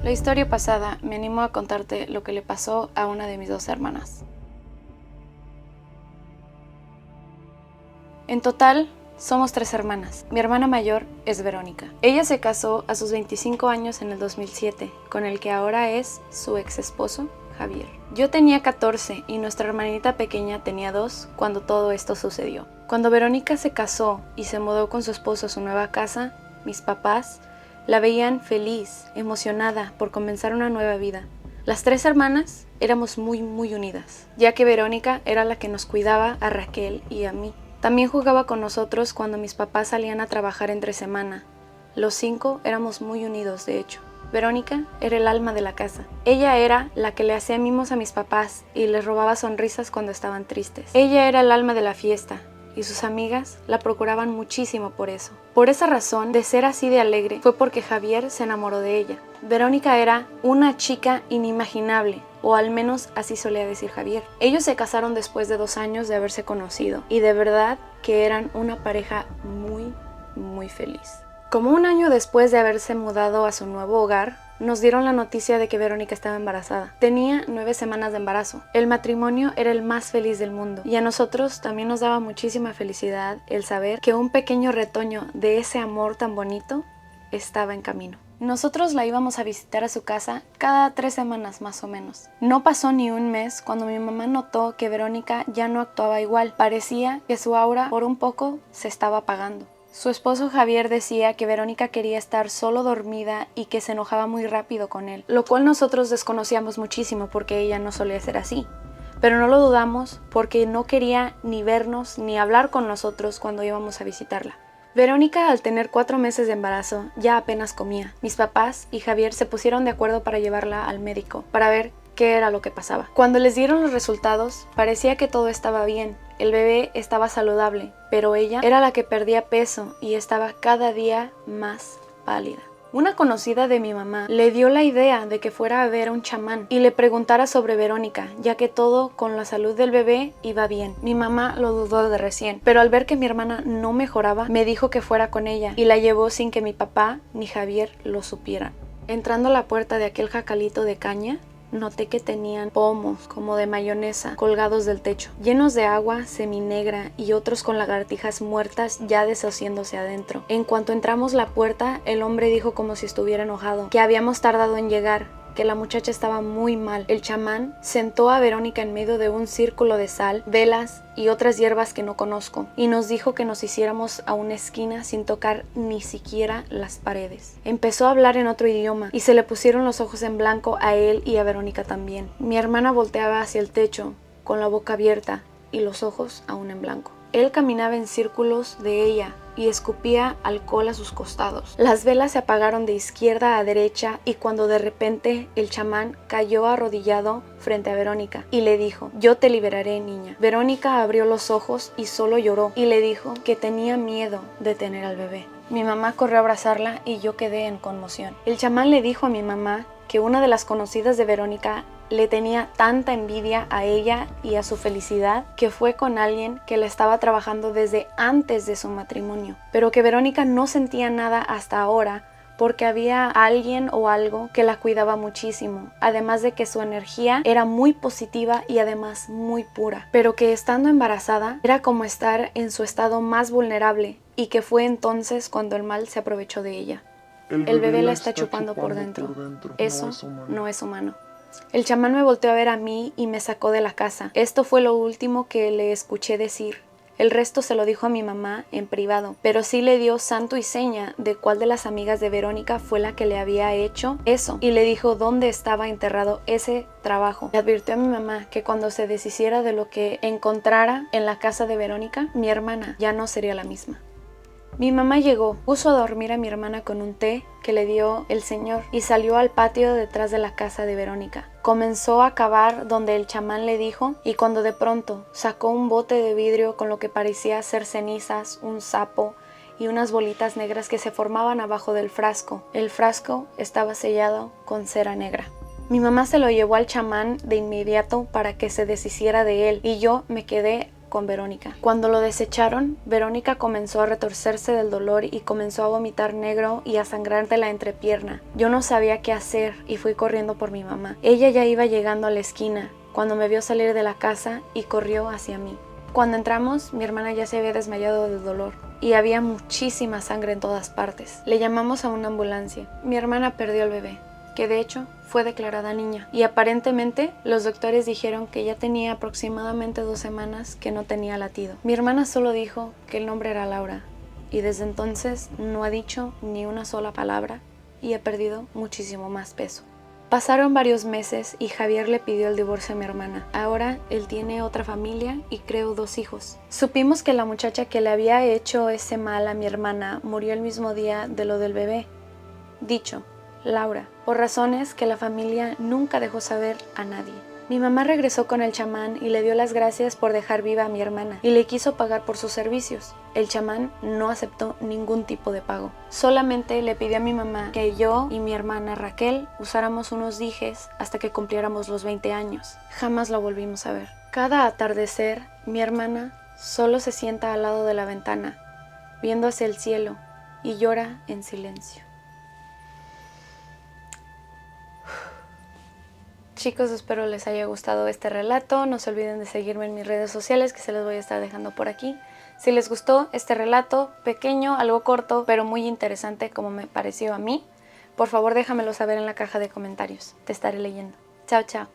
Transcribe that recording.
La historia pasada me animo a contarte lo que le pasó a una de mis dos hermanas. En total, somos 3 hermanas. Mi hermana mayor es Verónica. Ella se casó a sus 25 años en el 2007, con el que ahora es su ex esposo, Javier. Yo tenía 14 y nuestra hermanita pequeña tenía 2 cuando todo esto sucedió. Cuando Verónica se casó y se mudó con su esposo a su nueva casa, mis papás la veían feliz, emocionada por comenzar una nueva vida. Las 3 hermanas éramos muy unidas, ya que Verónica era la que nos cuidaba a Raquel y a mí. También jugaba con nosotros cuando mis papás salían a trabajar entre semana. Los 5 éramos muy unidos, de hecho. Verónica era el alma de la casa. Ella era la que le hacía mimos a mis papás y les robaba sonrisas cuando estaban tristes. Ella era el alma de la fiesta y sus amigas la procuraban muchísimo por eso. Por esa razón, de ser así de alegre, fue porque Javier se enamoró de ella. Verónica era una chica inimaginable, o al menos así solía decir Javier. Ellos se casaron después de 2 años de haberse conocido, y de verdad que eran una pareja muy feliz. Como 1 año después de haberse mudado a su nuevo hogar, nos dieron la noticia de que Verónica estaba embarazada. Tenía 9 semanas de embarazo. El matrimonio era el más feliz del mundo, y a nosotros también nos daba muchísima felicidad el saber que un pequeño retoño de ese amor tan bonito estaba en camino. Nosotros la íbamos a visitar a su casa cada 3 semanas más o menos. No pasó ni un mes cuando mi mamá notó que Verónica ya no actuaba igual. Parecía que su aura por un poco se estaba apagando. Su esposo Javier decía que Verónica quería estar solo dormida y que se enojaba muy rápido con él, lo cual nosotros desconocíamos muchísimo porque ella no solía ser así. Pero no lo dudamos porque no quería ni vernos ni hablar con nosotros cuando íbamos a visitarla. Verónica, al tener 4 meses de embarazo, ya apenas comía. Mis papás y Javier se pusieron de acuerdo para llevarla al médico, para ver qué era lo que pasaba. Cuando les dieron los resultados, parecía que todo estaba bien. El bebé estaba saludable, pero ella era la que perdía peso y estaba cada día más pálida. Una conocida de mi mamá le dio la idea de que fuera a ver a un chamán y le preguntara sobre Verónica, ya que todo con la salud del bebé iba bien. Mi mamá lo dudó de recién, pero al ver que mi hermana no mejoraba, me dijo que fuera con ella y la llevó sin que mi papá ni Javier lo supieran. Entrando a la puerta de aquel jacalito de caña, noté que tenían pomos como de mayonesa colgados del techo, llenos de agua seminegra y otros con lagartijas muertas ya deshaciéndose adentro. En cuanto entramos la puerta, el hombre dijo como si estuviera enojado, que habíamos tardado en llegar, que la muchacha estaba muy mal. El chamán sentó a Verónica en medio de un círculo de sal, velas y otras hierbas que no conozco, y nos dijo que nos hiciéramos a una esquina sin tocar ni siquiera las paredes. Empezó a hablar en otro idioma y se le pusieron los ojos en blanco a él y a Verónica también. Mi hermana volteaba hacia el techo con la boca abierta y los ojos aún en blanco. Él caminaba en círculos de ella y escupía alcohol a sus costados. Las velas se apagaron de izquierda a derecha y cuando de repente el chamán cayó arrodillado frente a Verónica y le dijo: "Yo te liberaré, niña". Verónica abrió los ojos y solo lloró y le dijo que tenía miedo de tener al bebé. Mi mamá corrió a abrazarla y yo quedé en conmoción. El chamán le dijo a mi mamá que una de las conocidas de Verónica le tenía tanta envidia a ella y a su felicidad que fue con alguien que la estaba trabajando desde antes de su matrimonio, pero que Verónica no sentía nada hasta ahora porque había alguien o algo que la cuidaba muchísimo, además de que su energía era muy positiva y además muy pura, pero que estando embarazada era como estar en su estado más vulnerable y que fue entonces cuando el mal se aprovechó de ella. El bebé la está chupando por dentro. Eso no es humano. El chamán me volteó a ver a mí y me sacó de la casa. Esto fue lo último que le escuché decir. El resto se lo dijo a mi mamá en privado, pero sí le dio santo y seña de cuál de las amigas de Verónica fue la que le había hecho eso, y le dijo dónde estaba enterrado ese trabajo. Le advirtió a mi mamá que cuando se deshiciera de lo que encontrara en la casa de Verónica, mi hermana ya no sería la misma. Mi mamá llegó, puso a dormir a mi hermana con un té que le dio el señor y salió al patio detrás de la casa de Verónica. Comenzó a cavar donde el chamán le dijo y cuando de pronto sacó un bote de vidrio con lo que parecía ser cenizas, un sapo y unas bolitas negras que se formaban abajo del frasco. El frasco estaba sellado con cera negra. Mi mamá se lo llevó al chamán de inmediato para que se deshiciera de él y yo me quedé con Verónica. Cuando lo desecharon, Verónica comenzó a retorcerse del dolor y comenzó a vomitar negro y a sangrar de la entrepierna. Yo no sabía qué hacer y fui corriendo por mi mamá. Ella ya iba llegando a la esquina cuando me vio salir de la casa y corrió hacia mí. Cuando entramos, mi hermana ya se había desmayado del dolor y había muchísima sangre en todas partes. Le llamamos a una ambulancia. Mi hermana perdió al bebé, que de hecho fue declarada niña, y aparentemente los doctores dijeron que ya tenía aproximadamente 2 semanas que no tenía latido. Mi hermana solo dijo que el nombre era Laura, y desde entonces no ha dicho ni una sola palabra y ha perdido muchísimo más peso. Pasaron varios meses y Javier le pidió el divorcio a mi hermana. Ahora él tiene otra familia y creo 2 hijos. Supimos que la muchacha que le había hecho ese mal a mi hermana murió el mismo día de lo del bebé. Dicho, Laura, por razones que la familia nunca dejó saber a nadie. Mi mamá regresó con el chamán y le dio las gracias por dejar viva a mi hermana y le quiso pagar por sus servicios. El chamán no aceptó ningún tipo de pago. Solamente le pidió a mi mamá que yo y mi hermana Raquel usáramos unos dijes hasta que cumpliéramos los 20 años. Jamás lo volvimos a ver. Cada atardecer, mi hermana solo se sienta al lado de la ventana, viendo hacia el cielo, y llora en silencio. Chicos, espero les haya gustado este relato. No se olviden de seguirme en mis redes sociales, que se les voy a estar dejando por aquí. Si les gustó este relato, pequeño, algo corto, pero muy interesante como me pareció a mí, por favor déjamelo saber en la caja de comentarios. Te estaré leyendo. Chao, chao.